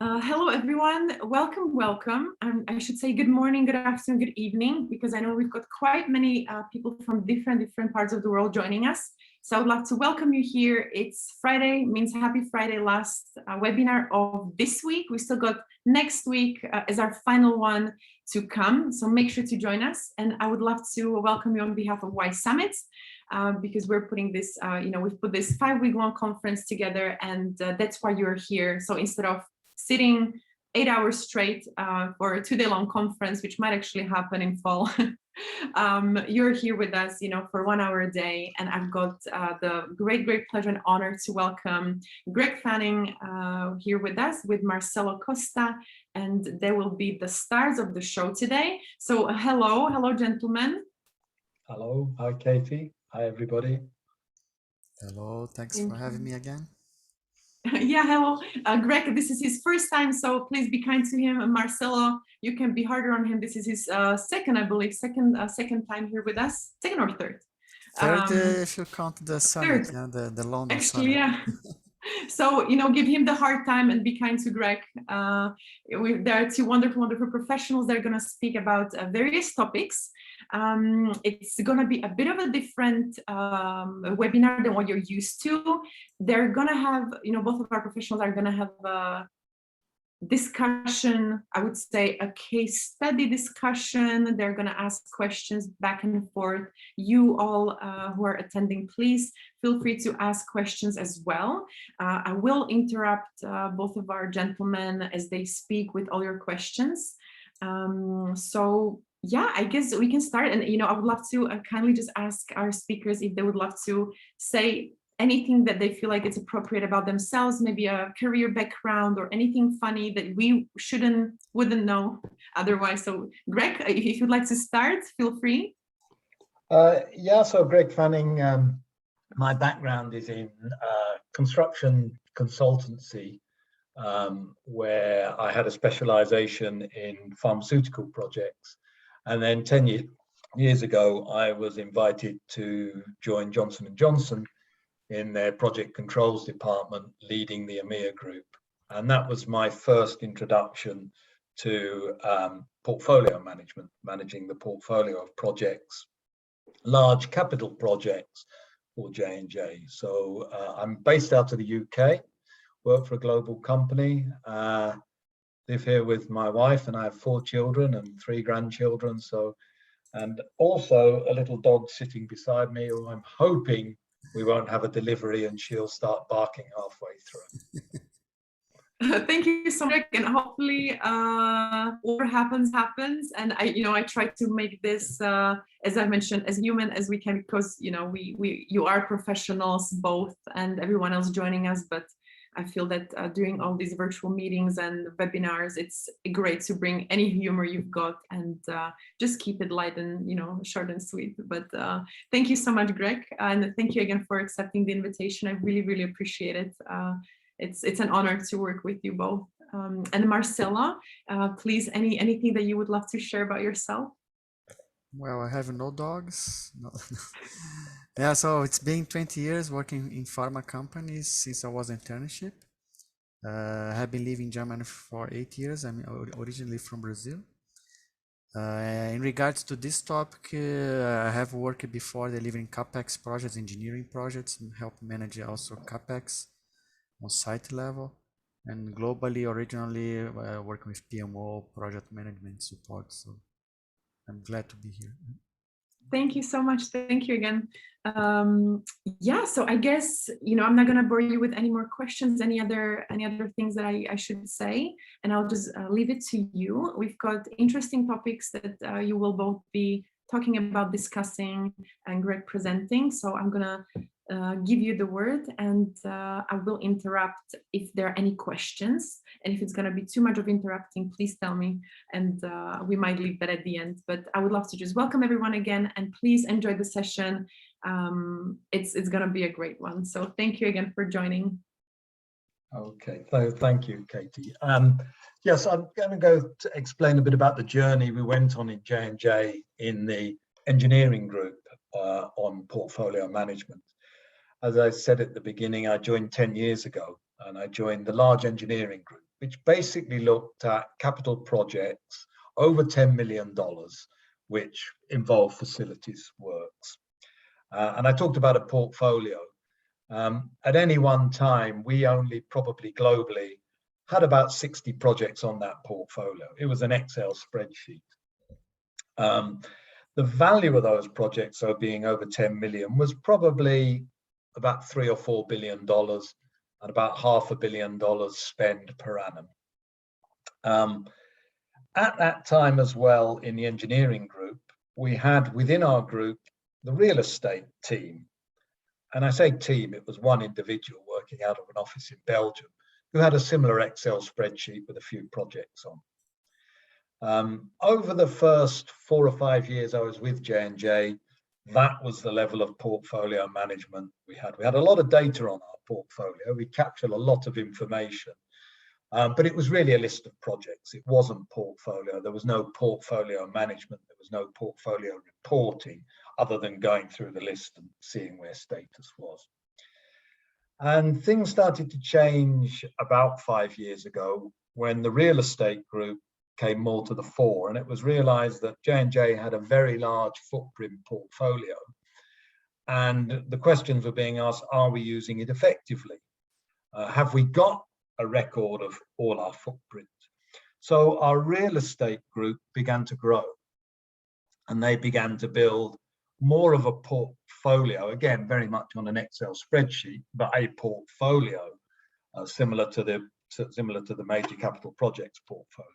Hello, everyone. Welcome, welcome. I should say good morning, good afternoon, good evening, because I know we've got quite many people from different parts of the world joining us. So I would love to welcome you here. It's Friday, means happy Friday, last webinar of this week. We still got next week as our final one to come. So make sure to join us. And I would love to welcome you on behalf of Y Summit. Because we're putting this, we've put this 5-week-long conference together, and that's why you're here. So instead of sitting 8 hours straight for a 2-day-long conference, which might actually happen in fall, you're here with us, for 1 hour a day. And I've got the great pleasure and honor to welcome Greg Fanning here with us, with Marcelo Costa, and they will be the stars of the show today. So hello, gentlemen. Hello, hi Katie, hi everybody. Hello, thanks for having me again. Yeah, hello, Greg. This is his first time, so please be kind to him. And Marcelo, you can be harder on him. This is his second, I believe, second time here with us. Second or third? Third, if you count the summit, yeah, the London Actually, summit. yeah. So, give him the hard time and be kind to Greg. There are two wonderful professionals that are going to speak about various topics. It's going to be a bit of a different webinar than what you're used to. They're going to have, both of our professionals are going to have a discussion, I would say a case study discussion. They're going to ask questions back and forth. You all who are attending, please feel free to ask questions as well. I will interrupt both of our gentlemen as they speak with all your questions. So yeah, I guess we can start. And I would love to kindly just ask our speakers if they would love to say anything that they feel like it's appropriate about themselves, maybe a career background or anything funny that we wouldn't know otherwise. So Greg, if you'd like to start, feel free. Yeah, so Greg Fanning, my background is in construction consultancy, where I had a specialization in pharmaceutical projects. And then 10 years ago, I was invited to join Johnson & Johnson in their project controls department, leading the EMEA group. And that was my first introduction to portfolio management, managing the portfolio of projects, large capital projects for J&J. So I'm based out of the UK, work for a global company, live here with my wife, and I have 4 children and 3 grandchildren. So, and also a little dog sitting beside me who I'm hoping we won't have a delivery and she'll start barking halfway through. Thank you so much, and hopefully what happens. And I try to make this, as I mentioned, as human as we can, because you are professionals both, and everyone else joining us. But I feel that during all these virtual meetings and webinars, it's great to bring any humor you've got and just keep it light and short and sweet. But thank you so much, Greg, and thank you again for accepting the invitation. I really appreciate it. It's an honor to work with you both. And Marcela, please, anything that you would love to share about yourself? Well, I have no dogs. No. Yeah, so it's been 20 years working in pharma companies since I was internship. I have been living in Germany for 8 years. I'm originally from Brazil. In regards to this topic, I have worked before delivering CapEx projects, engineering projects, and help manage also CapEx on site level. And globally, originally working with PMO, project management support. So I'm glad to be here. Thank you so much. Thank you again. Yeah, so I guess I'm not going to bore you with any more questions, any other things that I should say, and I'll just leave it to you. We've got interesting topics that you will both be talking about, discussing, and Greg presenting. So I'm gonna give you the word, and I will interrupt if there are any questions. And if it's going to be too much of interrupting, please tell me, and we might leave that at the end. But I would love to just welcome everyone again, and please enjoy the session. It's going to be a great one. So thank you again for joining. Okay, so thank you, Katie. Yes, I'm going to go to explain a bit about the journey we went on in J&J in the engineering group on portfolio management. As I said at the beginning, I joined 10 years ago, and I joined the large engineering group, which basically looked at capital projects over $10 million, which involve facilities works. And I talked about a portfolio. At any one time, we only probably globally had about 60 projects on that portfolio. It was an Excel spreadsheet. The value of those projects, so being over 10 million, was probably about $3 or $4 billion and about $500 million spend per annum. At that time as well, in the engineering group, we had within our group the real estate team. And I say team, it was one individual working out of an office in Belgium who had a similar Excel spreadsheet with a few projects on. Over the first 4 or 5 years I was with J&J, that was the level of portfolio management we had. We had a lot of data on our portfolio. We captured a lot of information, but it was really a list of projects. It wasn't portfolio. There was no portfolio management. There was no portfolio reporting other than going through the list and seeing where status was. And things started to change about 5 years ago when the real estate group came more to the fore, and it was realized that J&J had a very large footprint portfolio, and the questions were being asked, are we using it effectively? Have we got a record of all our footprint? So our real estate group began to grow, and they began to build more of a portfolio, again very much on an Excel spreadsheet, but a portfolio similar to the major capital projects portfolio.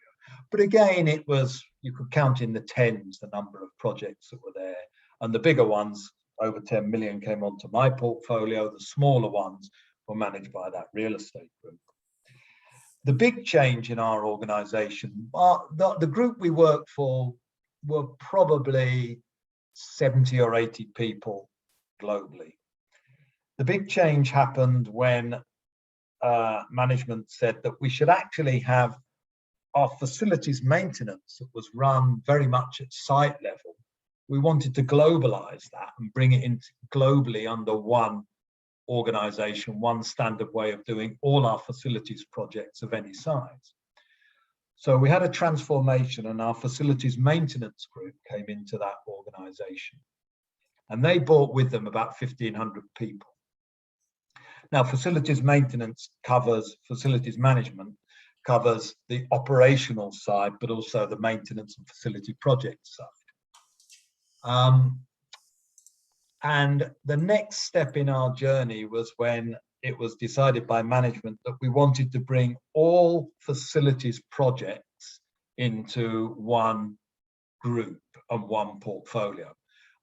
But again, it was, you could count in the tens the number of projects that were there, and the bigger ones over 10 million came onto my portfolio. The smaller ones were managed by that real estate group. The big change in our organization, the group we worked for were probably 70 or 80 people globally. The big change happened when management said that we should actually have our facilities maintenance that was run very much at site level. We wanted to globalize that and bring it into globally under one organization, one standard way of doing all our facilities projects of any size. So we had a transformation, and our facilities maintenance group came into that organization, and they brought with them about 1,500 people. Now, facilities maintenance covers facilities management, covers the operational side, but also the maintenance and facility project side. And the next step in our journey was when it was decided by management that we wanted to bring all facilities projects into one group and one portfolio.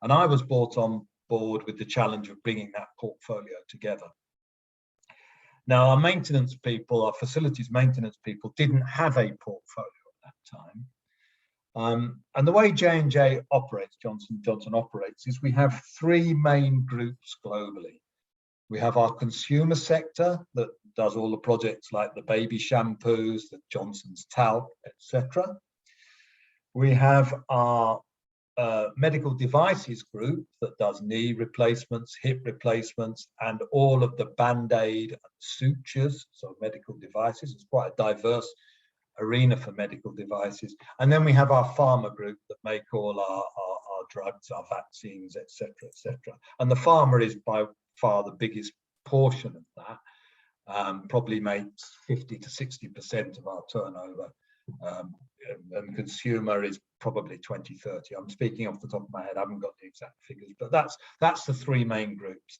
And I was brought on board with the challenge of bringing that portfolio together. Now, our maintenance people, our facilities maintenance people, didn't have a portfolio at that time. And the way J&J operates, Johnson & Johnson operates, is we have 3 main groups globally. We have our consumer sector that does all the projects like the baby shampoos, the Johnson's talc, etc. We have our medical devices group that does knee replacements, hip replacements, and all of the band-aid and sutures, so medical devices. It's quite a diverse arena for medical devices. And then we have our pharma group that make all our drugs, our vaccines, etc., etc. And the pharma is by far the biggest portion of that, probably makes 50 to 60% of our turnover. And consumer is probably 20, 30. I'm speaking off the top of my head. I haven't got the exact figures, but that's the 3 main groups.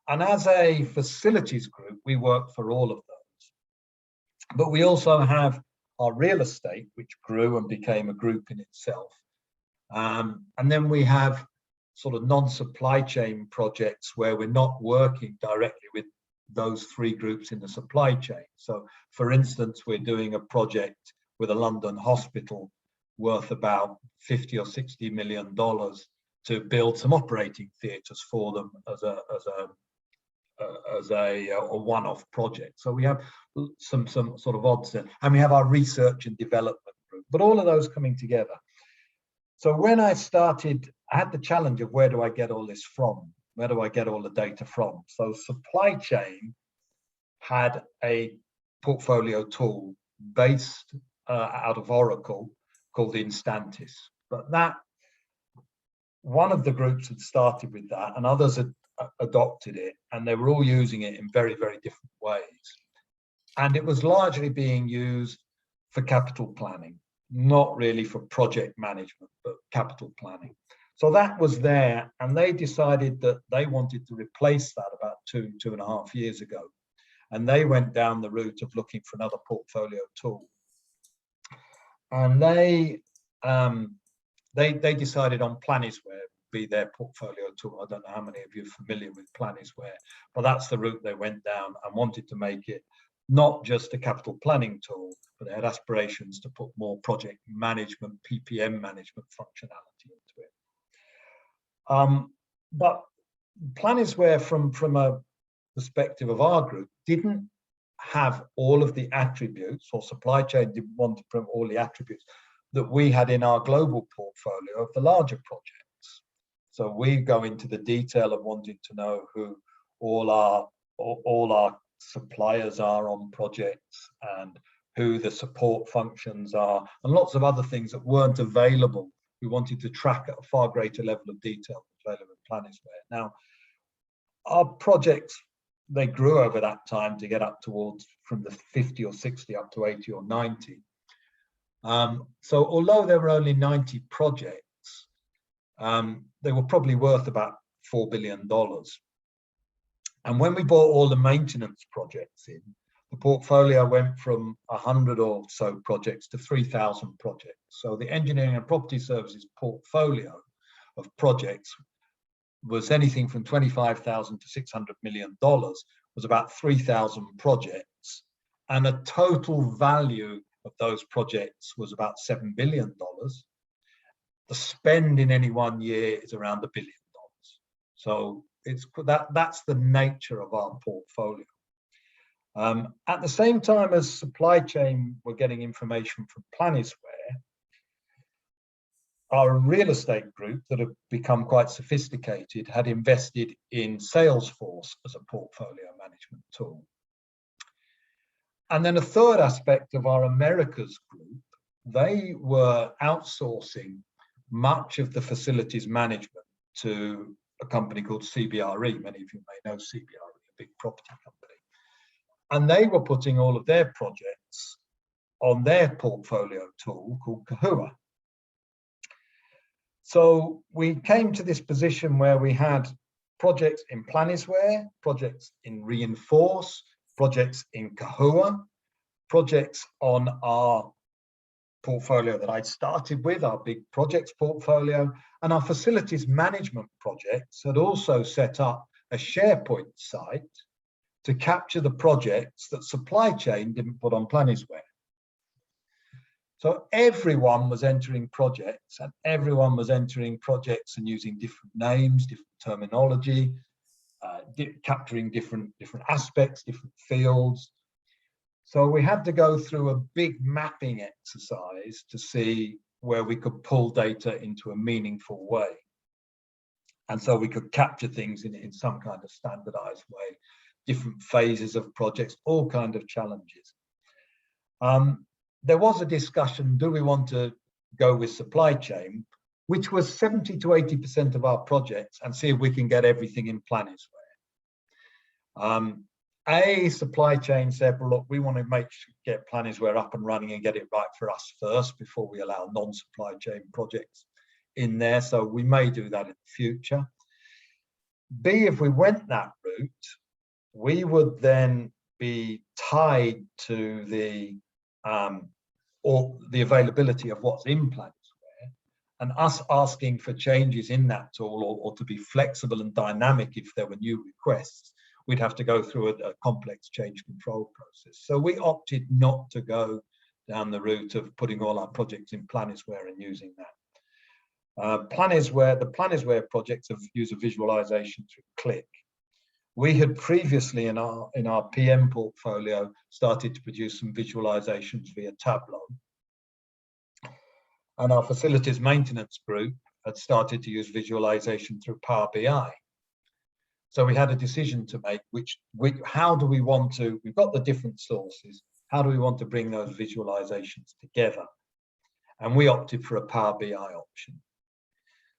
And as a facilities group, we work for all of those. But we also have our real estate, which grew and became a group in itself. And then we have sort of non-supply chain projects where we're not working directly with those 3 groups in the supply chain. So, for instance, we're doing a project with a London hospital worth about $50 or $60 million to build some operating theatres for them as a one-off project. So we have some sort of odds there, and we have our research and development group, but all of those coming together. So when I started, I had the challenge of where do I get all this from? Where do I get all the data from? So supply chain had a portfolio tool based out of Oracle called Instantis. But that, one of the groups had started with that and others had adopted it, and they were all using it in very, very different ways. And it was largely being used for capital planning, not really for project management, but capital planning. So that was there, and they decided that they wanted to replace that about 2.5 years ago. And they went down the route of looking for another portfolio tool. And they decided on Planisware be their portfolio tool. I don't know how many of you are familiar with Planisware, but that's the route they went down and wanted to make it not just a capital planning tool, but they had aspirations to put more project management, PPM management functionality into it. But Planisware, from a perspective of our group, didn't have all of the attributes, or supply chain didn't want to put all the attributes that we had in our global portfolio of the larger projects. So we go into the detail of wanting to know who all our suppliers are on projects and who the support functions are, and lots of other things that weren't available. We wanted to track at a far greater level of detail available in Planisware. Now, our projects, they grew over that time to get up towards from the 50 or 60 up to 80 or 90. So although there were only 90 projects, they were probably worth about $4 billion. And when we bought all the maintenance projects in, the portfolio went from 100 or so projects to 3,000 projects. So the engineering and property services portfolio of projects was anything from 25,000 to $600 million, was about 3,000 projects. And the total value of those projects was about $7 billion. The spend in any one year is around $1 billion. So that's the nature of our portfolio. At the same time as supply chain were getting information from Planisware, our real estate group that have become quite sophisticated had invested in Salesforce as a portfolio management tool. And then a third aspect of our Americas group, they were outsourcing much of the facilities management to a company called CBRE. Many of you may know CBRE, a big property company. And they were putting all of their projects on their portfolio tool called Kahua. So we came to this position where we had projects in Planisware, projects in Reinforce, projects in Kahua, projects on our portfolio that I started with, our big projects portfolio, and our facilities management projects had also set up a SharePoint site to capture the projects that supply chain didn't put on Planisware. So everyone was entering projects, and everyone was entering projects and using different names, different terminology, capturing different aspects, different fields. So we had to go through a big mapping exercise to see where we could pull data into a meaningful way. And so we could capture things in some kind of standardized way, different phases of projects, all kinds of challenges. There was a discussion, do we want to go with supply chain, which was 70 to 80% of our projects, and see if we can get everything in Planisware. Supply chain said, well, look, we want to get Planisware up and running and get it right for us first before we allow non-supply chain projects in there. So we may do that in the future. B, if we went that route, we would then be tied to the availability of what's in Planisware, and us asking for changes in that tool or to be flexible and dynamic if there were new requests, we'd have to go through a complex change control process. So we opted not to go down the route of putting all our projects in Planisware and using that. The Planisware projects use a visualization through Click. We had previously in our PM portfolio started to produce some visualizations via Tableau. And our facilities maintenance group had started to use visualization through Power BI. So we had a decision to make, how do we want to, we've got the different sources, how do we want to bring those visualizations together? And we opted for a Power BI option.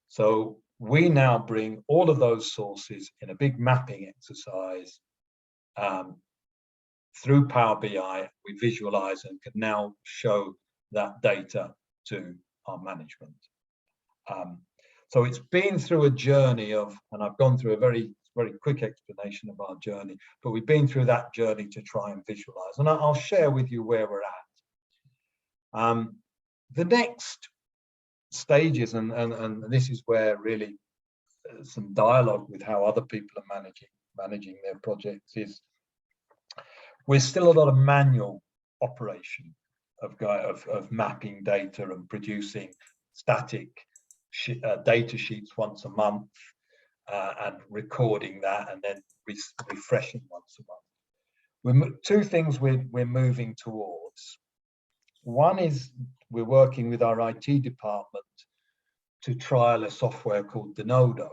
So we now bring all of those sources in a big mapping exercise through Power BI. We visualize and can now show that data to our management. So it's been through a journey of, and I've gone through a very quick explanation of our journey, but we've been through that journey to try and visualize. And I'll share with you where we're at. The next stages, and this is where really some dialogue with how other people are managing their projects, is we're still a lot of manual operation of mapping data and producing static data sheets once a month and recording that and then refreshing once a month. Two things we're moving towards. One is we're working with our IT department to trial a software called Denodo.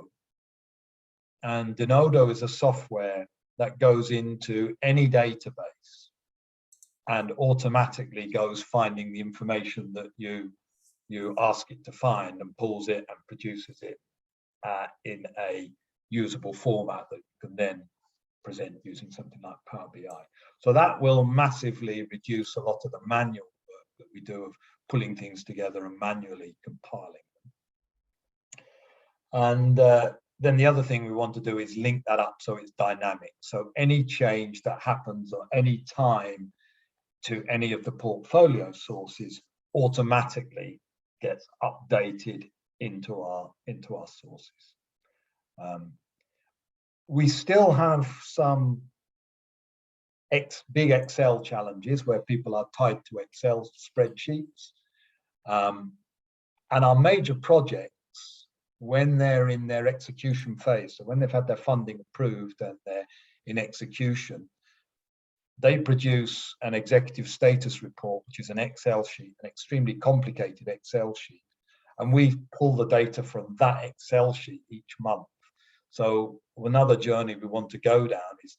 And Denodo is a software that goes into any database and automatically goes finding the information that you ask it to find and pulls it and produces it in a usable format that you can then present using something like Power BI. So that will massively reduce a lot of the manual work that we do of pulling things together and manually compiling them. And then the other thing we want to do is link that up so it's dynamic. So any change that happens at any time to any of the portfolio sources automatically gets updated into our sources. We still have some big Excel challenges where people are tied to Excel spreadsheets. And our major projects, when they're in their execution phase, so when they've had their funding approved and they're in execution, they produce an executive status report, which is an Excel sheet, an extremely complicated Excel sheet. And we pull the data from that Excel sheet each month. So another journey we want to go down is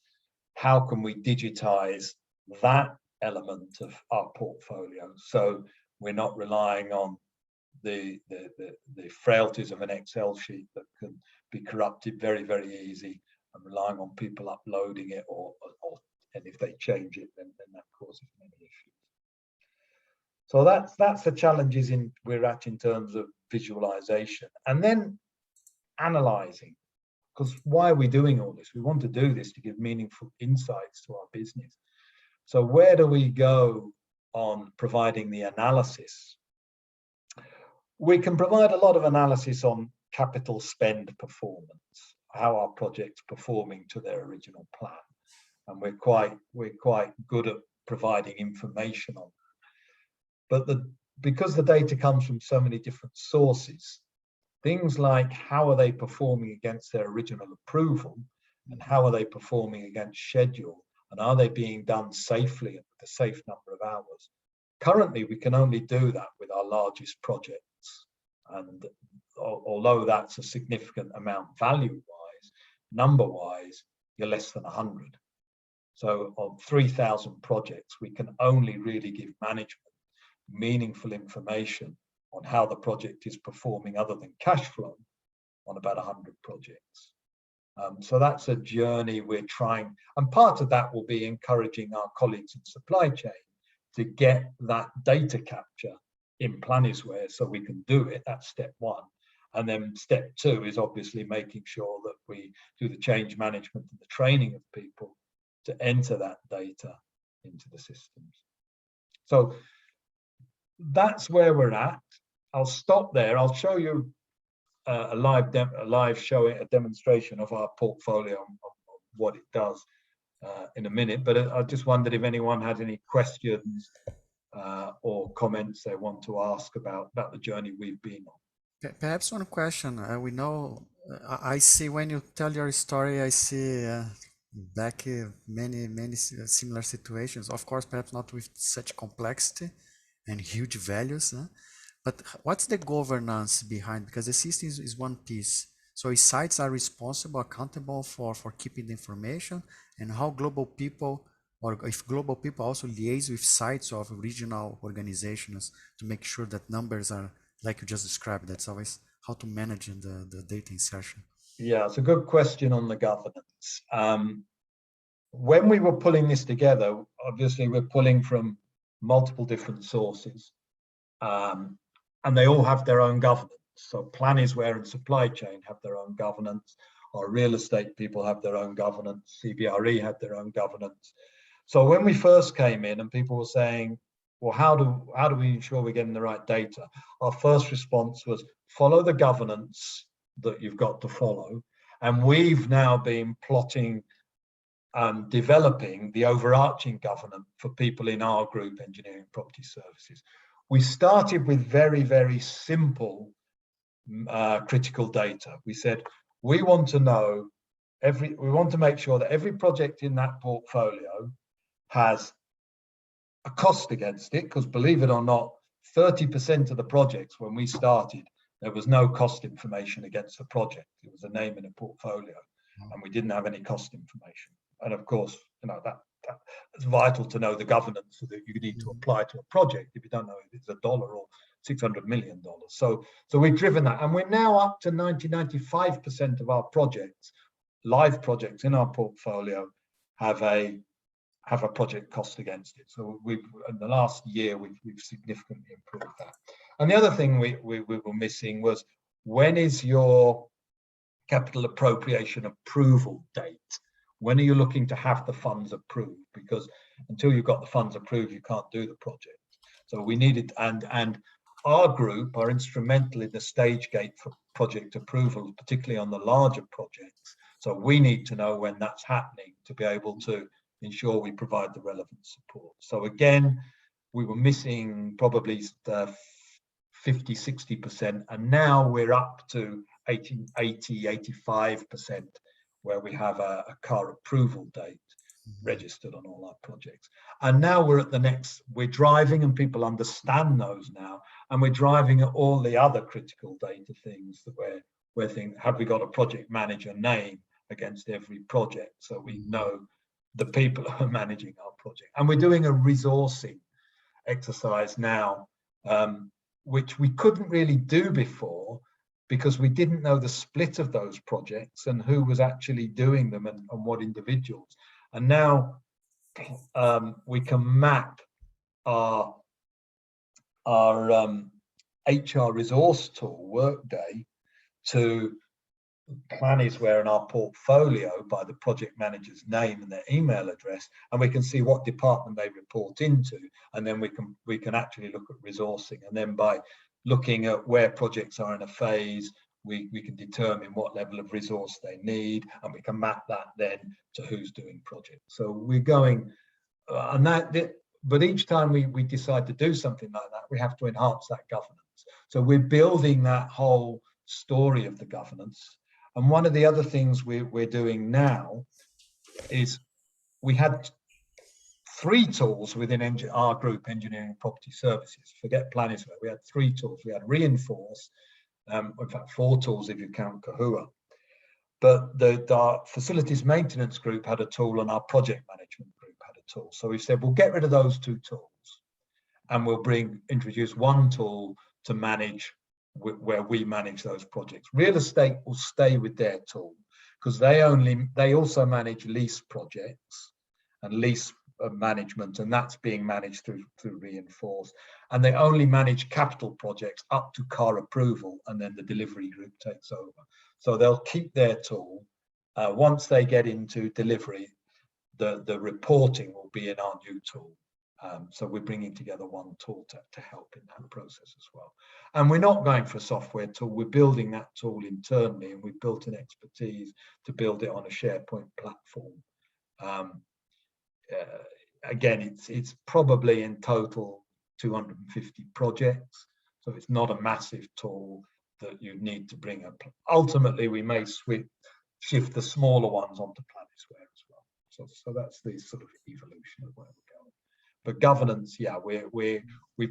how can we digitize that element of our portfolio so we're not relying on the frailties of an Excel sheet that can be corrupted very, very easy, and relying on people uploading it and if they change it, then that causes many issues. So that's the challenges we're at in terms of visualization. And then analyzing, because why are we doing all this? We want to do this to give meaningful insights to our business. So where do we go on providing the analysis? We can provide a lot of analysis on capital spend performance, how our project's performing to their original plan. And we're quite good at providing information on that. But because the data comes from so many different sources, things like how are they performing against their original approval, and how are they performing against schedule, and are they being done safely and with a safe number of hours? Currently, we can only do that with our largest projects. And although that's a significant amount value-wise, number-wise, you're less than 100. So on 3,000 projects, we can only really give management meaningful information on how the project is performing other than cash flow on about 100 projects. So that's a journey we're trying, and part of that will be encouraging our colleagues in supply chain to get that data capture in Planisware so we can do it. That's step one. And then step two is obviously making sure that we do the change management and the training of people to enter that data into the systems. So that's where we're at. I'll stop there. I'll show you a live showing, a demonstration of our portfolio and what it does in a minute. But I just wondered if anyone had any questions or comments they want to ask about the journey we've been on. Perhaps one question. We know, I see when you tell your story, I see back many similar situations. Of course, perhaps not with such complexity and huge values. But what's the governance behind? Because the system is one piece. So sites are responsible, accountable for keeping the information, and how global people or if global people also liaise with sites of regional organizations to make sure that numbers are like you just described. That's always how to manage the data insertion. Yeah, it's a good question on the governance. When we were pulling this together, obviously we're pulling from multiple different sources, and they all have their own governance. So Planisware and supply chain have their own governance. Our real estate people have their own governance. CBRE had their own governance. So when we first came in and people were saying, well, how do we ensure we're getting the right data? Our first response was follow the governance that you've got to follow. And we've now been plotting and developing the overarching governance for people in our group, Engineering Property Services. We started with very, very simple critical data. We said, we want to know we want to make sure that every project in that portfolio has a cost against it, because believe it or not, 30% of the projects when we started, there was no cost information against the project. It was a name in a portfolio, and we didn't have any cost information. And of course, you know, that's vital to know the governance that you need to apply to a project if you don't know if it's $1 or $600 million. So we've driven that, and we're now up to 95% of our projects, live projects in our portfolio, have a project cost against it. So we've, in the last year, we've significantly improved that. And the other thing we were missing was, when is your capital appropriation approval date? When are you looking to have the funds approved? Because until you've got the funds approved, you can't do the project. So we needed, and our group are instrumental in the stage gate for project approval, particularly on the larger projects. So we need to know when that's happening to be able to ensure we provide the relevant support. So again, we were missing probably 50–60%, and now we're up to 80–85%, where we have a car approval date registered on all our projects. And now we're at the next, we're driving, and people understand those now, and we're driving at all the other critical data things that we're thinking, have we got a project manager name against every project, so we know the people who are managing our project. And we're doing a resourcing exercise now, which we couldn't really do before, because we didn't know the split of those projects and who was actually doing them and what individuals. And now we can map our HR resource tool, Workday, to Planisware in our portfolio by the project manager's name and their email address, and we can see what department they report into, and then we can actually look at resourcing, and then by looking at where projects are in a phase, we can determine what level of resource they need, and we can map that then to who's doing projects. So we're going, but each time we decide to do something like that, we have to enhance that governance. So we're building that whole story of the governance. And one of the other things we're doing now is, we had 3 tools within our group, Engineering Property Services. Forget Planisware. We had 3 tools. We had Reinforce, in fact 4 tools if you count Kahua. But our facilities maintenance group had a tool, and our project management group had a tool. So we said, we'll get rid of those 2 tools, and we'll introduce 1 tool to manage where we manage those projects. Real estate will stay with their tool, because they also manage lease projects and lease management, and that's being managed through Reinforce. And they only manage capital projects up to car approval, and then the delivery group takes over. So they'll keep their tool. Once they get into delivery, the reporting will be in our new tool. So we're bringing together 1 tool to help in that process as well. And we're not going for a software tool. We're building that tool internally, and we've built an expertise to build it on a SharePoint platform. Again, it's probably in total 250 projects. So it's not a massive tool that you need to bring up. Ultimately, we may shift the smaller ones onto Planisware as well. So that's the sort of evolution of where we're going. But governance, yeah, we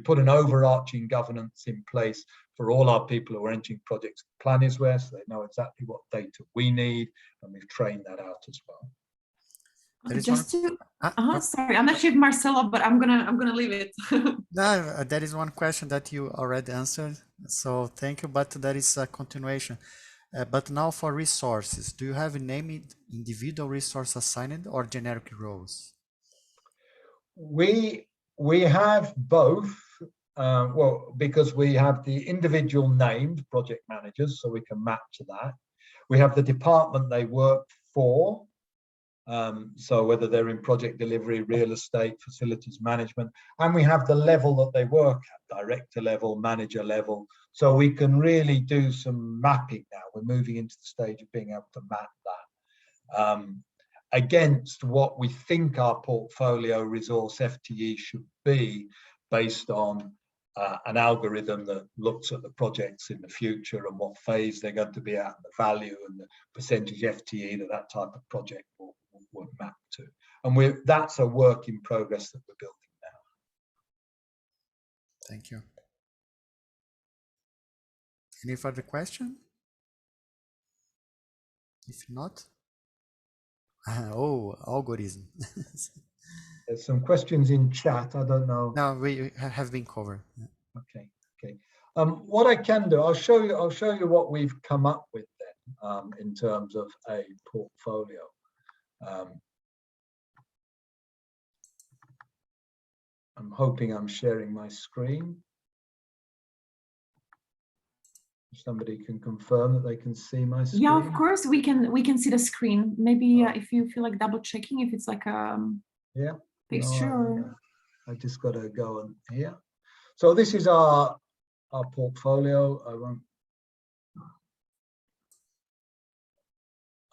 put an overarching governance in place for all our people who are entering projects Planisware, so they know exactly what data we need, and we've trained that out as well. There is Just one. to, sorry, I'm not sure if Marcelo, but I'm gonna leave it. No, there is one question that you already answered, so thank you, but there is a continuation. But now for resources, do you have named individual resource assigned or generic roles? We have both. Well, because we have the individual named project managers, so we can map to that. We have the department they work for, so whether they're in project delivery, real estate, facilities management, and we have the level that they work at, director level, manager level, so we can really do some mapping now. We're moving into the stage of being able to map that against what we think our portfolio resource FTE should be, based on an algorithm that looks at the projects in the future and what phase they're going to be at, and the value and the percentage FTE that type of project will map to. And that's a work in progress that we're building now. Thank you. Any further question? If not, oh, algorithm. There's some questions in chat. I don't know. No, we have been covered. Okay. What I can do, I'll show you what we've come up with then, in terms of a portfolio. I'm hoping I'm sharing my screen. Somebody can confirm that they can see my screen. Yeah, of course we can see the screen. Maybe if you feel like double checking if it's like a picture. No, I just got to go on here. So this is our portfolio.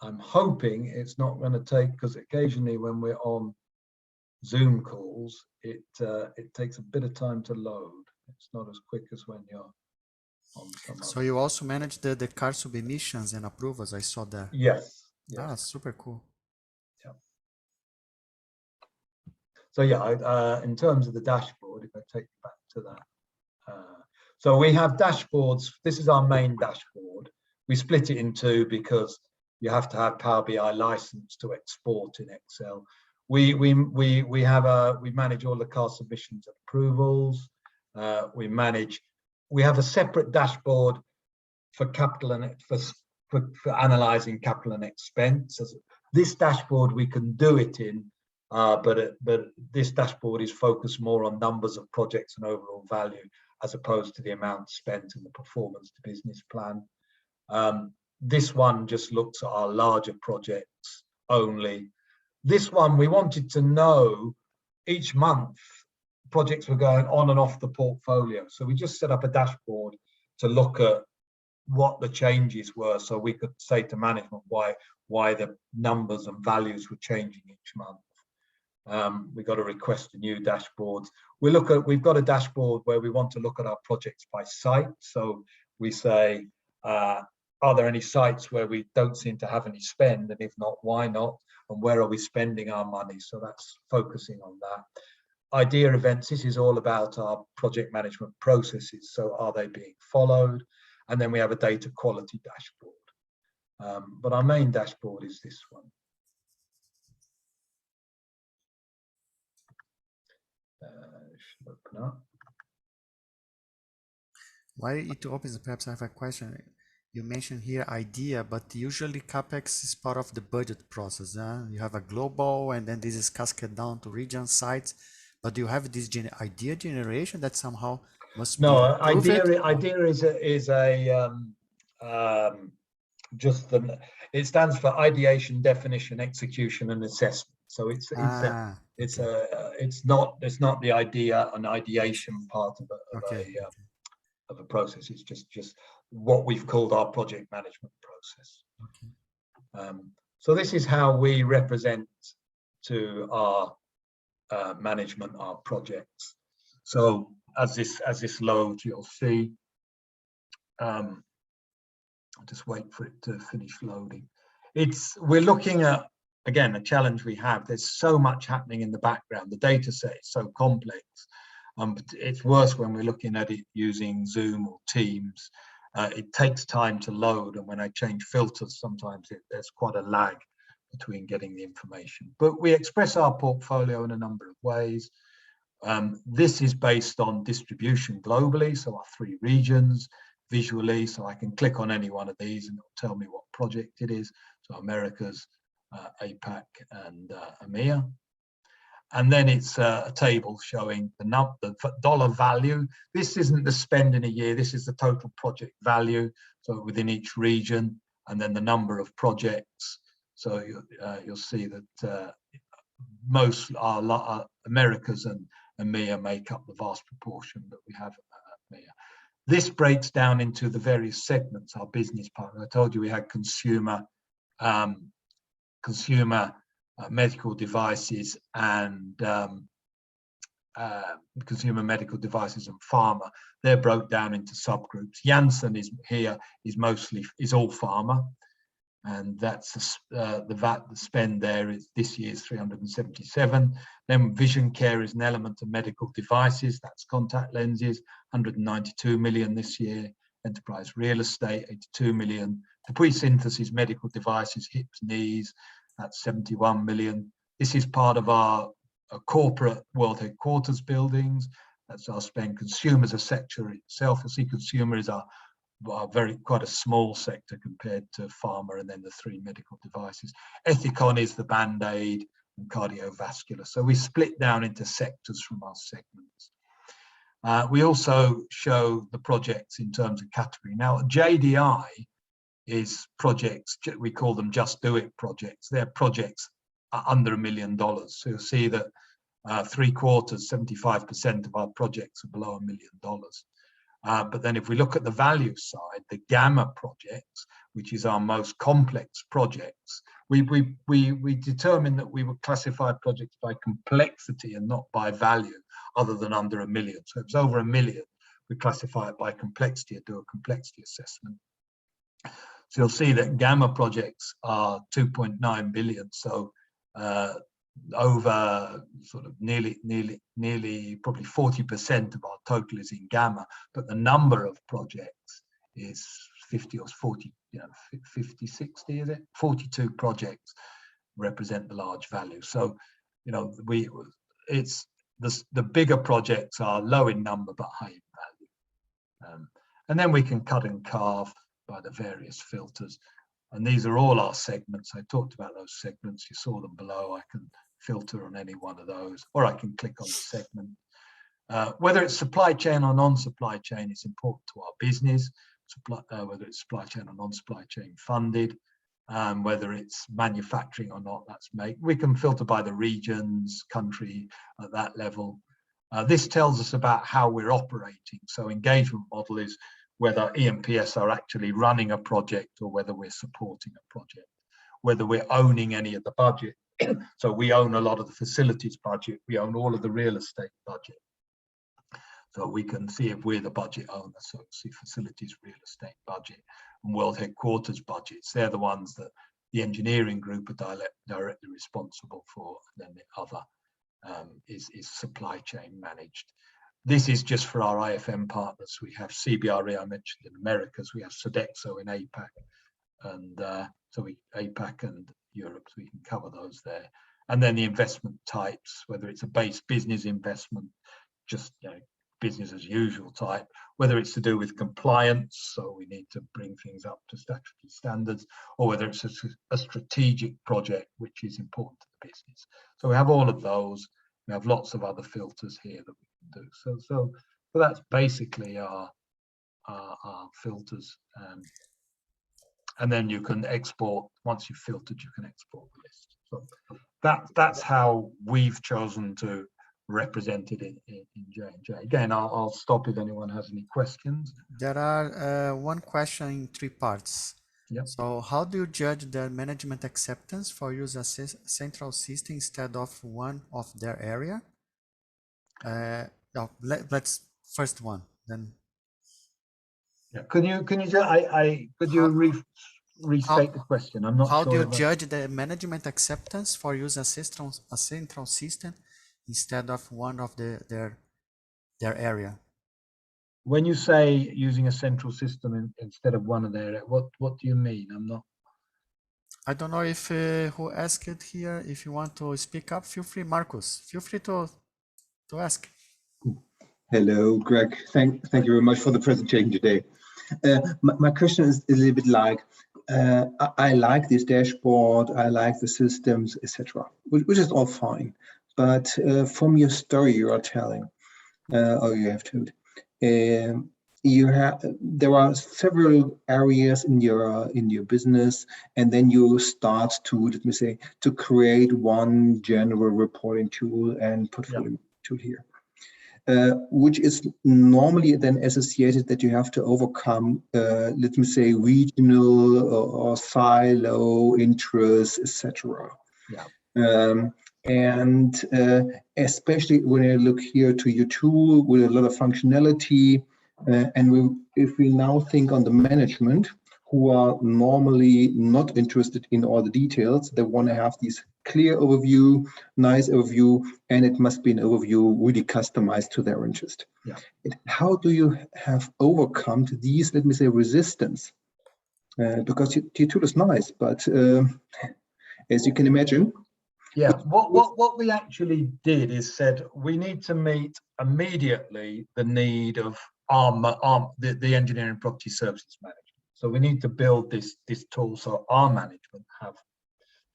I'm hoping it's not going to take, because occasionally when we're on Zoom calls, it takes a bit of time to load. It's not as quick as when you're on some So you also manage the car submissions and approvals, I saw that. Yes. Ah, super cool. Yeah. So yeah, in terms of the dashboard, if I take you back to that. So we have dashboards. This is our main dashboard. We split it in two because you have to have Power BI license to export in Excel. We manage all the car submissions and approvals. We have a separate dashboard for capital and for analyzing capital and expense. This dashboard we can do it in, but this dashboard is focused more on numbers of projects and overall value, as opposed to the amount spent and the performance to business plan. This one just looks at our larger projects only. This one, we wanted to know each month projects were going on and off the portfolio. So we just set up a dashboard to look at what the changes were, so we could say to management why the numbers and values were changing each month. We got to request a new dashboard. We've got a dashboard where we want to look at our projects by site. So we say, are there any sites where we don't seem to have any spend? And if not, why not? And where are we spending our money? So that's focusing on that. Idea events, this is all about our project management processes. So are they being followed? And then we have a data quality dashboard. But our main dashboard is this one. Should open up. While it opens, perhaps I have a question. You mentioned here idea, but usually CapEx is part of the budget process. You have a global, and then this is cascaded down to region sites. But do you have this idea generation that somehow must be improved? Idea is just it stands for ideation, definition, execution, and assessment. So it's not the idea and ideation part of a process. It's just what we've called our project management process. Okay. So this is how we represent to our management our projects. So as this loads, you'll see. I'll just wait for it to finish loading. We're looking at, again, a challenge we have. There's so much happening in the background. The data set is so complex. It's worse when we're looking at it using Zoom or Teams. It takes time to load, and when I change filters, sometimes there's quite a lag between getting the information. But we express our portfolio in a number of ways. This is based on distribution globally, so our 3 regions, visually, so I can click on any one of these and it'll tell me what project it is. So Americas, APAC and EMEA. And then it's a table showing the dollar value. This isn't the spend in a year, this is the total project value, so within each region, and then the number of projects. So you'll see that most are Americas and EMEA make up the vast proportion that we have at EMEA. This breaks down into the various segments, our business partner. I told you we had consumer medical devices and consumer medical devices and pharma. They're broke down into subgroups. Janssen is all pharma, and that's the spend there is this year's 377. Then vision care is an element of medical devices, that's contact lenses, 192 million this year. Enterprise real estate, 82 million. Depuy synthesis, medical devices, hips, knees, that's 71 million. This is part of our corporate world headquarters buildings. That's our spend. Consumer as a sector itself. You see, consumer is quite a small sector compared to pharma, and then the 3 medical devices. Ethicon is the band-aid and cardiovascular. So we split down into sectors from our segments. We also show the projects in terms of category. Now, JDI is projects, we call them just do it projects. They're projects under $1 million. So you'll see that 3/4, 75% of our projects are below $1 million. But then if we look at the value side, the gamma projects, which is our most complex projects, we determined that we would classify projects by complexity and not by value, other than under $1 million. So if it's over $1 million, we classify it by complexity and do a complexity assessment. So you'll see that gamma projects are 2.9 billion. So over sort of nearly probably 40% of our total is in gamma, but the number of projects is 50 or 40, 50, 60, is it? 42 projects represent the large value. So, it's the bigger projects are low in number but high in value. And then we can cut and carve by the various filters. And these are all our segments. I talked about those segments. You saw them below. I can filter on any one of those, or I can click on the segment. Whether it's supply chain or non-supply chain is important to our business. Whether it's supply chain or non-supply chain funded, whether it's manufacturing or not, that's make. We can filter by the regions, country at that level. This tells us about how we're operating. So engagement model is whether EMPS are actually running a project or whether we're supporting a project, whether we're owning any of the budget. So we own a lot of the facilities budget. We own all of the real estate budget. So we can see if we're the budget owner. So see facilities, real estate budget, and world headquarters budgets. They're the ones that the engineering group are directly responsible for. And then the other is supply chain managed. This is just for our IFM partners. We have CBRE, I mentioned, in Americas. We have Sodexo in APAC, and APAC and Europe, so we can cover those there. And then the investment types, whether it's a base business investment, just business as usual type, whether it's to do with compliance, so we need to bring things up to statutory standards, or whether it's a strategic project which is important to the business. So we have all of those. We have lots of other filters here that we can do. So that's basically our filters. And then you can export, once you've filtered, you can export the list. So that's how we've chosen to represent it in J&J. Again, I'll stop if anyone has any questions. There are one question in 3 parts. Yep. So how do you judge the management acceptance for use a central system instead of one of their area? No, let's first one, then. Yeah. Could you restate the question? I'm not sure. How do you judge the management acceptance for use a central system instead of one of their area? When you say using a central system instead of one of their, what do you mean? I'm not. I don't know if who asked it here. If you want to speak up, feel free, Marcus. Feel free to ask. Hello, Greg. Thank you very much for the presentation today. My question is a little bit like, I like this dashboard, I like the systems, etc., which is all fine. But from your story you are telling, or you have told, there are several areas in your business, and then you start to, let me say, to create one general reporting tool and portfolio tool here. Which is normally then associated that you have to overcome, let me say, regional or silo interests, etc. Yeah. And especially when I look here to your tool with a lot of functionality, and if we now think on the management, who are normally not interested in all the details, they want to have this clear overview, nice overview, and it must be an overview really customized to their interest. Yeah. How do you have overcome these, let me say, resistance? Because your tool is nice, but as you can imagine. Yeah, what we actually did is said we need to meet immediately the need of the engineering property services management. So we need to build this tool so our management have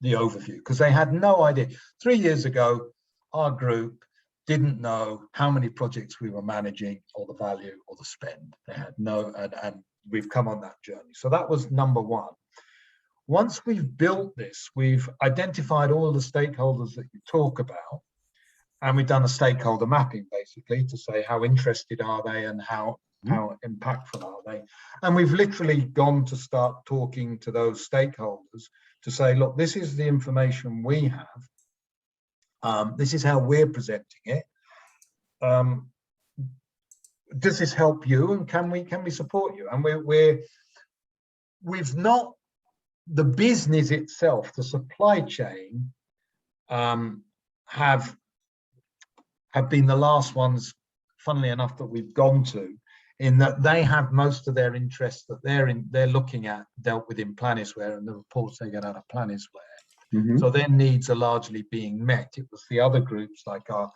the overview, because they had no idea. 3 years ago, our group didn't know how many projects we were managing, or the value, or the spend. They had no, and we've come on that journey. So that was number one. Once we've built this, we've identified all the stakeholders that you talk about, and we've done a stakeholder mapping, basically, to say how interested are they and how impactful are they. And we've literally gone to start talking to those stakeholders to say, look, this is the information we have. This is how we're presenting it. Does this help you? And can we support you? And we've not, the business itself, the supply chain, have been the last ones, funnily enough, that we've gone to, in that they have most of their interests that they're looking at dealt with in Planisware, and the reports they get out of Planisware. Mm-hmm. So their needs are largely being met. It was the other groups like our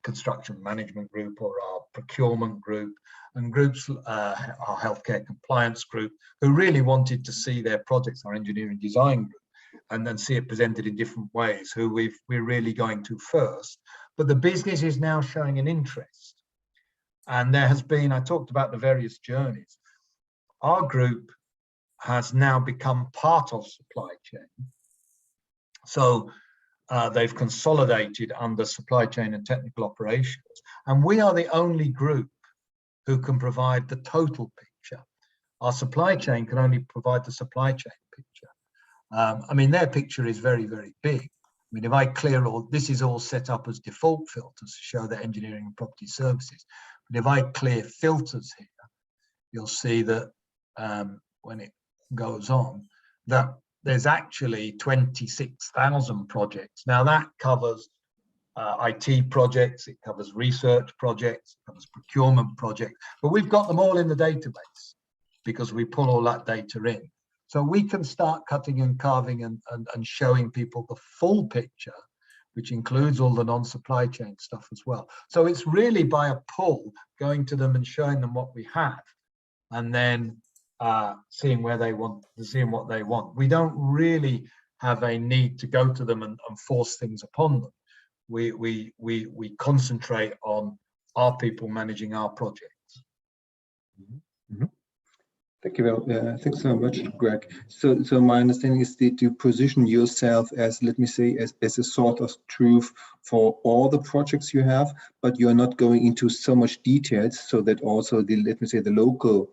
construction management group, or our procurement group, and groups, our healthcare compliance group, who really wanted to see their projects, our engineering design group, and then see it presented in different ways, who we're really going to first. But the business is now showing an interest. And there has been, I talked about the various journeys. Our group has now become part of supply chain. So they've consolidated under supply chain and technical operations. And we are the only group who can provide the total picture. Our supply chain can only provide the supply chain picture. I mean, their picture is very, very big. I mean, if I clear all, this is all set up as default filters to show the engineering and property services. But if I clear filters here, you'll see that when it goes on, that there's actually 26,000 projects. Now that covers IT projects, it covers research projects, it covers procurement projects, but we've got them all in the database because we pull all that data in. So we can start cutting and carving and showing people the full picture, which includes all the non-supply chain stuff as well. So it's really by a pull, going to them and showing them what we have, and then seeing where they want, seeing what they want. We don't really have a need to go to them and force things upon them. We concentrate on our people managing our projects. Mm-hmm. Thank you. Thanks so much, Greg. So my understanding is that you position yourself as, let me say, as a sort of truth for all the projects you have, but you're not going into so much details, so that also the, let me say, the local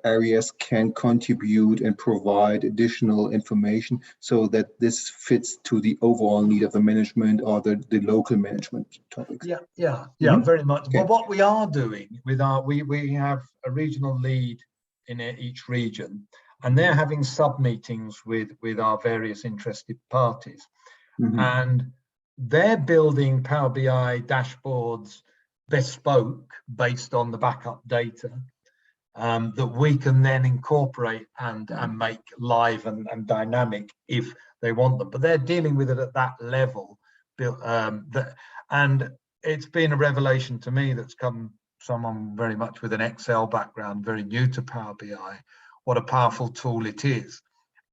areas can contribute and provide additional information, so that this fits to the overall need of the management or the local management topics. Yeah, Mm-hmm. very much. Okay. But what we are doing with our, we have a regional lead in each region, and they're having sub-meetings with our various interested parties. Mm-hmm. And they're building Power BI dashboards bespoke based on the backup data. that we can then incorporate and make live and dynamic if they want them. But they're dealing with it at that level. And it's been a revelation to me that's come someone very much with an Excel background, very new to Power BI, what a powerful tool it is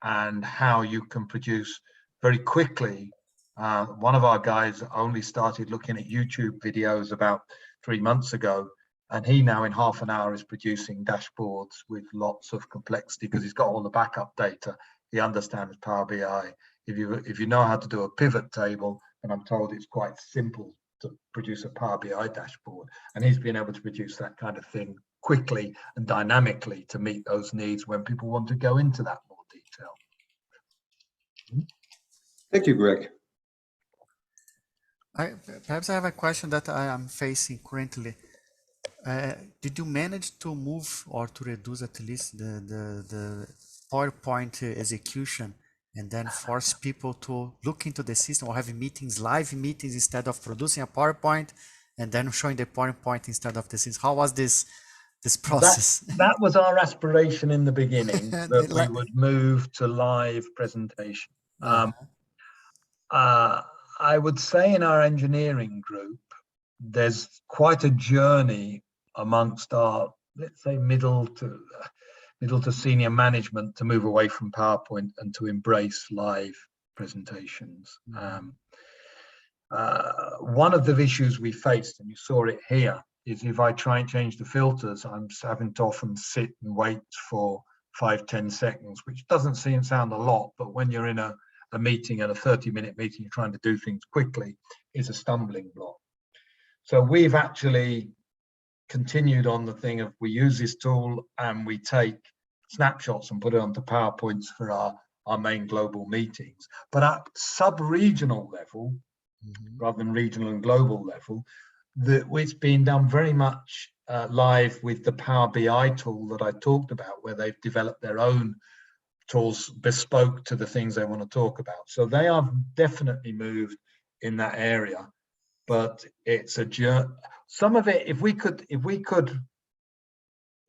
and how you can produce very quickly. One of our guys only started looking at YouTube videos about 3 months ago, and he now in half an hour is producing dashboards with lots of complexity because he's got all the backup data. He understands Power BI. If you know how to do a pivot table, and I'm told it's quite simple to produce a Power BI dashboard, and he's been able to produce that kind of thing quickly and dynamically to meet those needs when people want to go into that more detail. Thank you, Greg. Perhaps I have a question that I am facing currently. Did you manage to move or to reduce at least the PowerPoint execution and then force people to look into the system or have meetings, live meetings, instead of producing a PowerPoint and then showing the PowerPoint instead of the system? How was this process? That was our aspiration in the beginning, that we would move to live presentation. I would say in our engineering group, there's quite a journey amongst our, let's say, middle to senior management to move away from PowerPoint and to embrace live presentations. One of the issues we faced, and you saw it here, is if I try and change the filters, I'm having to often sit and wait for 5-10 seconds, which doesn't sound a lot, but when you're in a meeting, at a 30-minute meeting, you're trying to do things quickly, is a stumbling block. So we've actually continued on the thing of, we use this tool and we take snapshots and put it onto PowerPoints for our main global meetings. But at sub-regional level, rather than regional and global level, it's been done very much live with the Power BI tool that I talked about, where they've developed their own tools bespoke to the things they want to talk about. So they are definitely moved in that area, but it's a journey. Some of it, if we could,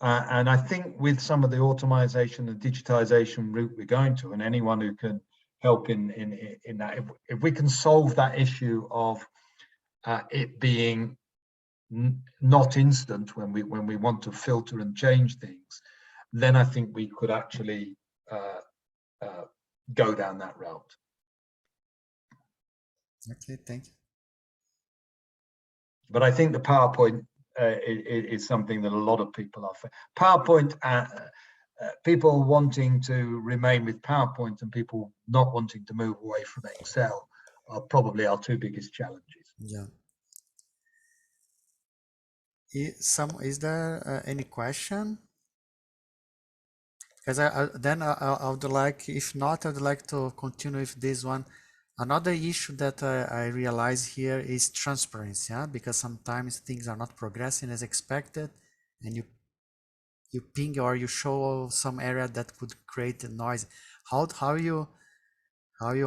and I think with some of the automation and digitization route we're going to, and anyone who can help in that, if we can solve that issue of it being not instant when we want to filter and change things, then I think we could actually go down that route. Okay, thank you. But I think the PowerPoint is something that a lot of people are. PowerPoint, people wanting to remain with PowerPoint and people not wanting to move away from Excel are probably our two biggest challenges. Yeah. Is there any question? Because I would like, if not, I would like to continue with this one. Another issue that I realize here is transparency, because sometimes things are not progressing as expected, and you ping or you show some area that could create a noise. How you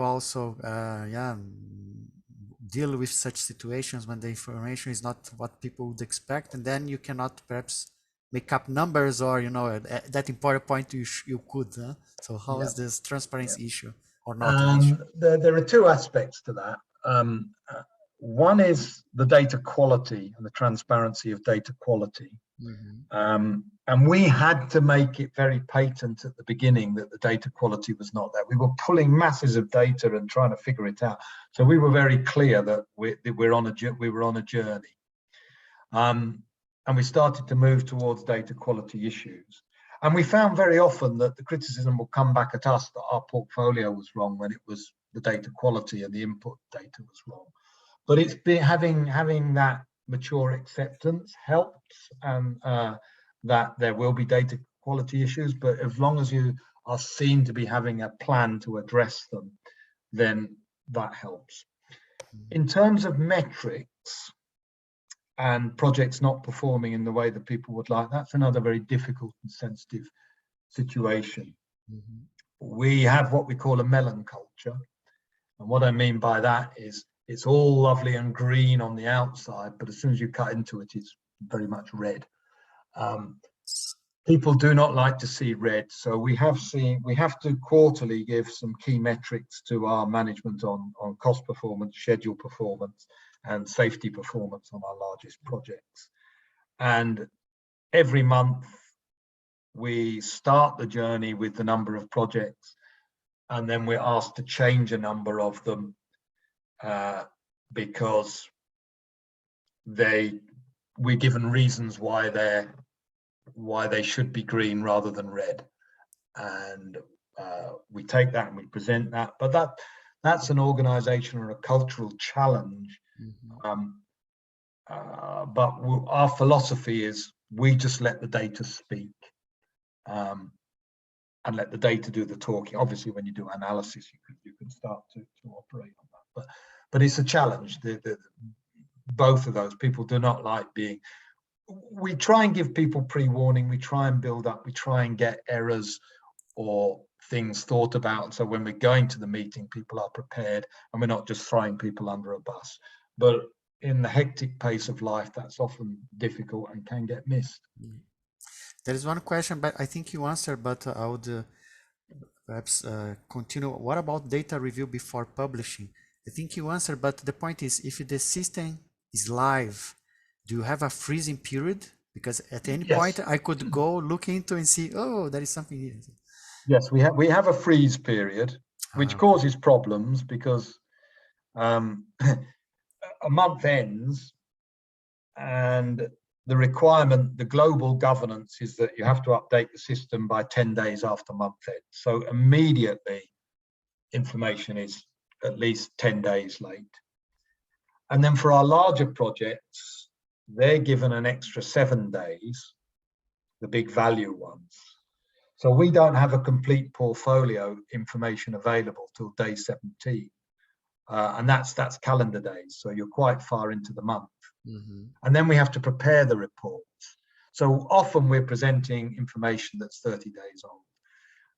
also deal with such situations when the information is not what people would expect, and then you cannot perhaps make up numbers, or that in PowerPoint you could. So how is this transparency issue or not an issue? There are two aspects to that. One is the data quality and the transparency of data quality. And we had to make it very patent at the beginning that the data quality was not there. We were pulling masses of data and trying to figure it out. So we were very clear that we were on a journey. And we started to move towards data quality issues. And we found very often that the criticism will come back at us that our portfolio was wrong when it was the data quality and the input data was wrong. But it's been having that mature acceptance helps, and that there will be data quality issues, but as long as you are seen to be having a plan to address them, then that helps. In terms of metrics and projects not performing in the way that people would like, that's another very difficult and sensitive situation. We have what we call a melon culture. And what I mean by that is it's all lovely and green on the outside, but as soon as you cut into it, it's very much red. people do not like to see red. So we have to quarterly give some key metrics to our management on cost performance, schedule performance, and safety performance on our largest projects. And every month we start the journey with the number of projects, and then we're asked to change a number of them because we're given reasons why they should be green rather than red, and we take that and we present that. But that's an organization or a cultural challenge. But our philosophy is we just let the data speak, and let the data do the talking. Obviously, when you do analysis, you can start to operate on that. But it's a challenge. Both of those, people do not like being. We try and give people pre-warning. We try and build up. We try and get errors or things thought about. So when we're going to the meeting, people are prepared, and we're not just throwing people under a bus. But in the hectic pace of life, that's often difficult and can get missed. There is one question, but I think you answered, but I would perhaps continue. What about data review before publishing? I think you answered, but the point is, if the system is live, do you have a freezing period? Because at any point I could go look into and see, oh, there is something here. Yes, we have a freeze period, which causes problems because a month ends, and the requirement, the global governance is that you have to update the system by 10 days after month end. So immediately information is at least 10 days late. And then for our larger projects, they're given an extra 7 days, the big value ones. So we don't have a complete portfolio information available till day 17. And that's calendar days. So you're quite far into the month. And then we have to prepare the reports. So often we're presenting information that's 30 days old.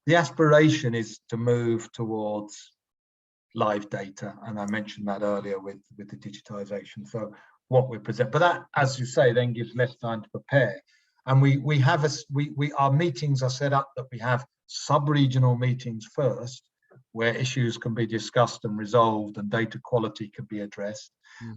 The aspiration is to move towards live data, and I mentioned that earlier with the digitization. So what we present, but that, as you say, then gives less time to prepare. And our meetings are set up that we have sub-regional meetings first, where issues can be discussed and resolved and data quality can be addressed.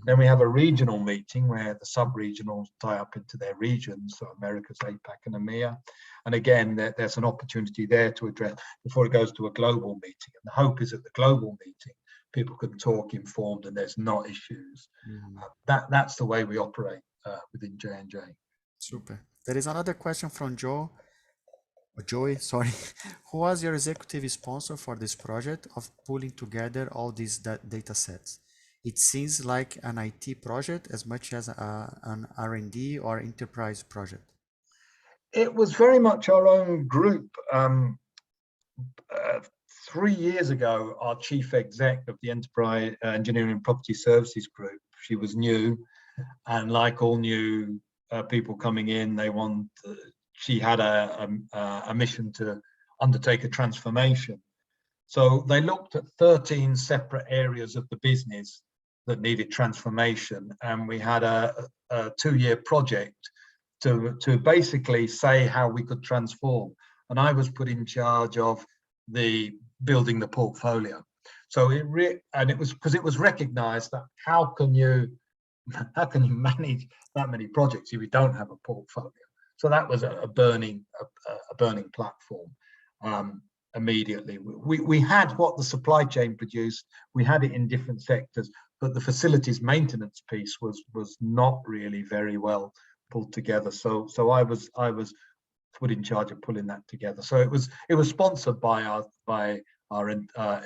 Then we have a regional meeting where the sub-regionals tie up into their regions, so Americas, APAC and EMEA. And again, there's an opportunity there to address before it goes to a global meeting. And the hope is at the global meeting, people can talk informed and there's not issues. That's the way we operate within J&J. Super. There is another question from Joey, sorry. Who was your executive sponsor for this project of pulling together all these data sets? It seems like an IT project as much as an R&D or enterprise project. It was very much our own group. 3 years ago, our chief exec of the Enterprise Engineering and Property Services Group, she was new, and like all new people coming in, she had a mission to undertake a transformation. So they looked at 13 separate areas of the business that needed transformation, and we had a 2-year project to basically say how we could transform. And I was put in charge of building the portfolio. So it was because it was recognized that how can you manage that many projects if you don't have a portfolio? So that was a burning platform. Immediately, we had what the supply chain produced. We had it in different sectors, but the facilities maintenance piece was not really very well pulled together. So I was put in charge of pulling that together. So it was sponsored by our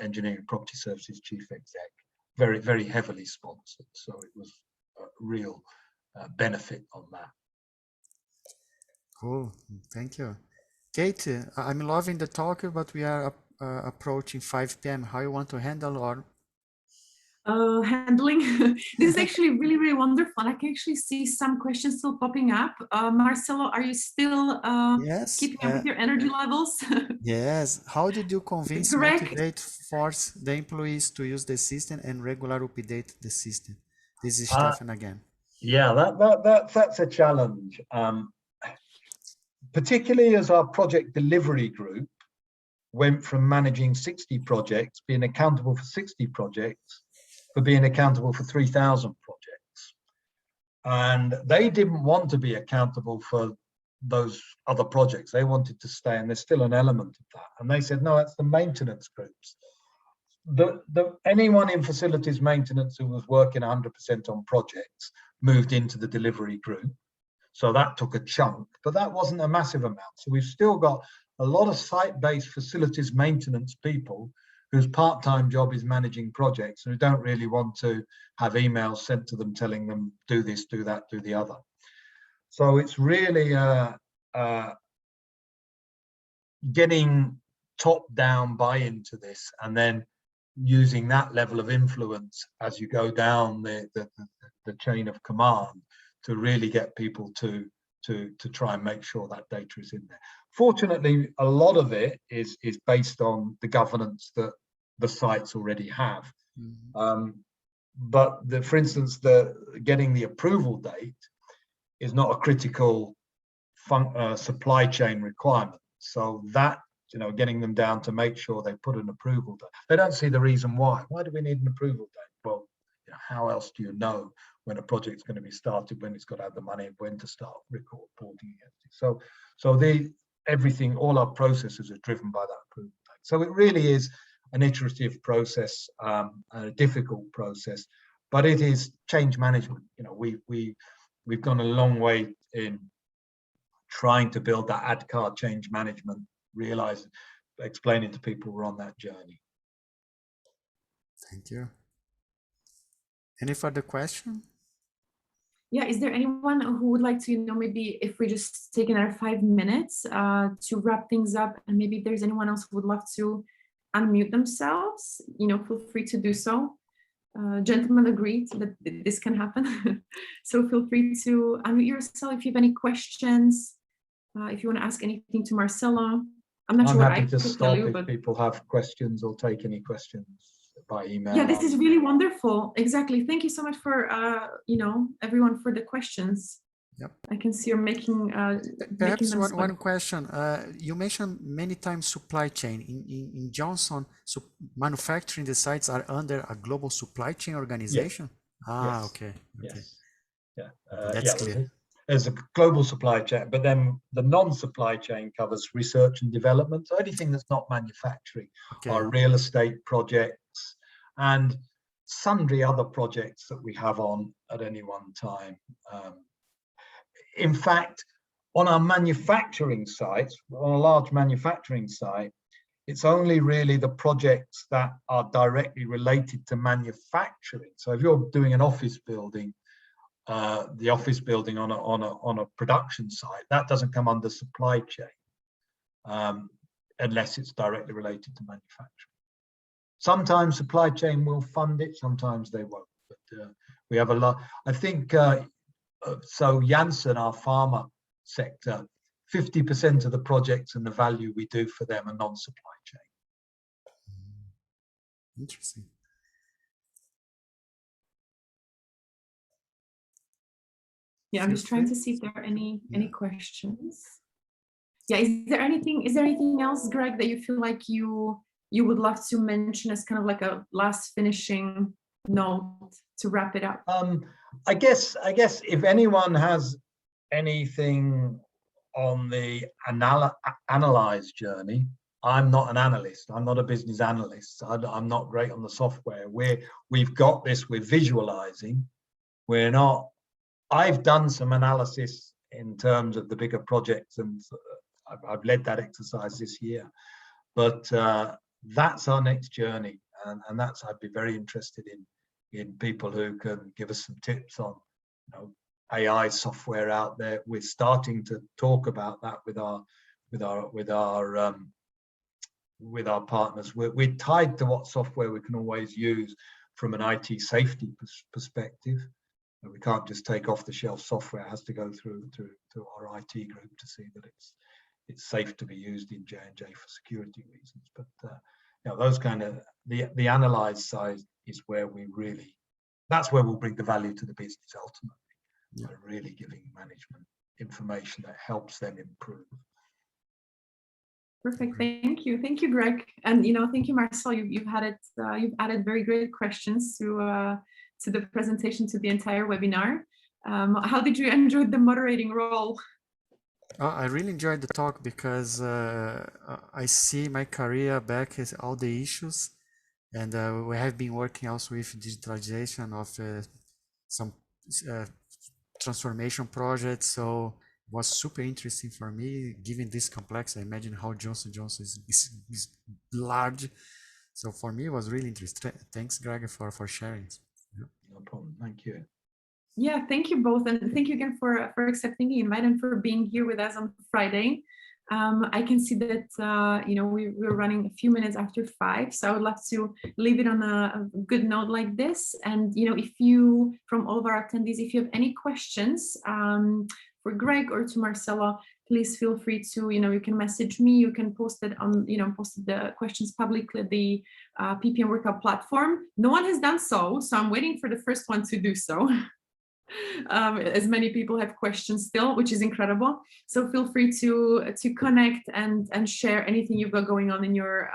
engineering property services chief exec, very, very heavily sponsored. So it was a real benefit on that. Cool, thank you. Kate, I'm loving the talk, but we are approaching 5 p.m. How you want to handle or? Handling. This is actually really, really wonderful. I can actually see some questions still popping up. Marcelo, are you still keeping up with your energy levels? Yes. How did you convince, motivate, force the employees to use the system and regularly update the system? This is Stefan again. Yeah, that's a challenge. particularly as our project delivery group went from managing 60 projects, being accountable for 60 projects, for being accountable for 3,000 projects. And they didn't want to be accountable for those other projects. They wanted to stay, and there's still an element of that. And they said, no, that's the maintenance groups. Anyone in facilities maintenance who was working 100% on projects moved into the delivery group. So that took a chunk, but that wasn't a massive amount. So we've still got a lot of site-based facilities maintenance people whose part-time job is managing projects and who don't really want to have emails sent to them telling them, do this, do that, do the other. So it's really getting top-down buy-in to this, and then using that level of influence as you go down the chain of command to really get people to try and make sure that data is in there. Fortunately, a lot of it is based on the governance that the sites already have. Mm-hmm. But for instance, getting the approval date is not a critical supply chain requirement. So that, getting them down to make sure they put an approval date. They don't see the reason why. Why do we need an approval date? Well, how else do you know when a project's going to be started, when it's got to have the money, when to start reporting against it? So everything, all our processes are driven by that approval date. So it really is an iterative process, a difficult process, but it is change management. We've gone a long way in trying to build that ADCAR change management, explaining to people we're on that journey. Thank you. Any further question? Yeah, is there anyone who would like to, maybe if we just take another 5 minutes to wrap things up, and maybe if there's anyone else who would love to unmute themselves, feel free to do so. Gentlemen agreed that this can happen. So feel free to unmute yourself if you have any questions, if you want to ask anything to Marcelo. I'm not sure what I could tell you, but people have questions or take any questions by email. Yeah, this is really wonderful. Exactly. Thank you so much for everyone for the questions. Yep. I can see you're making perhaps one question. You mentioned many times supply chain. In Johnson, manufacturing the sites are under a global supply chain organization. Yes. Ah, yes. Okay. Yes. Yeah. That's clear. There's a global supply chain, but then the non-supply chain covers research and development. So anything that's not manufacturing, our real estate projects, and sundry other projects that we have on at any one time. In fact, on our manufacturing sites, on a large manufacturing site, it's only really the projects that are directly related to manufacturing. So if you're doing an office building, the office building on a production site, that doesn't come under supply chain unless it's directly related to manufacturing. Sometimes supply chain will fund it, sometimes they won't. But we have a lot. I think so. Janssen, our pharma sector, 50% of the projects and the value we do for them are non-supply chain. Interesting. Yeah, I'm just trying to see if there are any questions. Yeah, is there anything else, Greg, that you feel like you would love to mention as kind of like a last finishing note to wrap it up? I guess if anyone has anything on the analyze journey, I'm not an analyst. I'm not a business analyst. I'm not great on the software. We've got this. We're visualizing. We're not. I've done some analysis in terms of the bigger projects, and I've led that exercise this year. But that's our next journey, and that's I'd be very interested in people who can give us some tips on, AI software out there. We're starting to talk about that with our partners. We're tied to what software we can always use from an IT safety perspective. We can't just take off-the-shelf software. It has to go through our IT group to see that it's safe to be used in J&J for security reasons. But those kind of the analyze side is where that's where we'll bring the value to the business ultimately. Yeah. by really giving management information that helps them improve. Perfect. Thank you, Greg, and thank you, Marcel. You've added very great questions to the presentation, to the entire webinar. How did you enjoy the moderating role? I really enjoyed the talk because I see my career back as all the issues, and we have been working also with digitalization of some transformation projects. So it was super interesting for me, given this complex. I imagine how Johnson & Johnson is large. So for me, it was really interesting. Thanks, Greg, for sharing. Yeah. No problem. Thank you. Yeah, thank you both, and thank you again for accepting the invite and for being here with us on Friday. I can see that we're running a few minutes after 5, so I would love to leave it on a good note like this. And if you, from all of our attendees, if you have any questions for Greg or to Marcelo, please feel free to you can message me. You can post it on post the questions publicly at the PPM Workout platform. No one has done so I'm waiting for the first one to do so. As many people have questions still, which is incredible. So feel free to connect and share anything you've got going on in your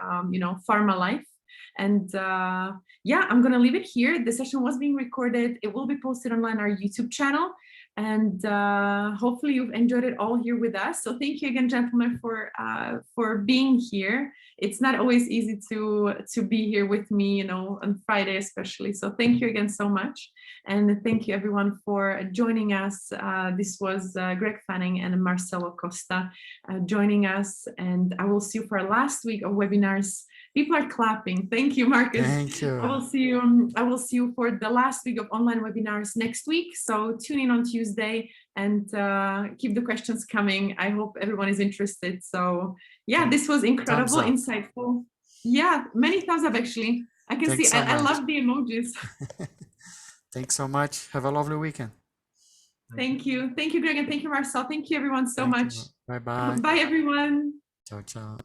pharma life. And yeah, I'm gonna leave it here. The session was being recorded. It will be posted online on our YouTube channel. And hopefully you've enjoyed it all here with us. So thank you again, gentlemen, for being here. It's not always easy to be here with me, on Friday especially. So thank you again so much. And thank you everyone for joining us. This was Greg Fanning and Marcelo Costa joining us. And I will see you for our last week of webinars. People are clapping. Thank you, Marcus. Thank you. I will see you for the last week of online webinars next week. So tune in on Tuesday and keep the questions coming. I hope everyone is interested. So yeah, this was incredible, insightful. Yeah, many thumbs up actually. I can see. I love the emojis. Thanks so much. Have a lovely weekend. Thank you, Greg, and thank you, Marcel. Thank you, everyone, so much. Bye bye. Bye, everyone. Ciao, ciao.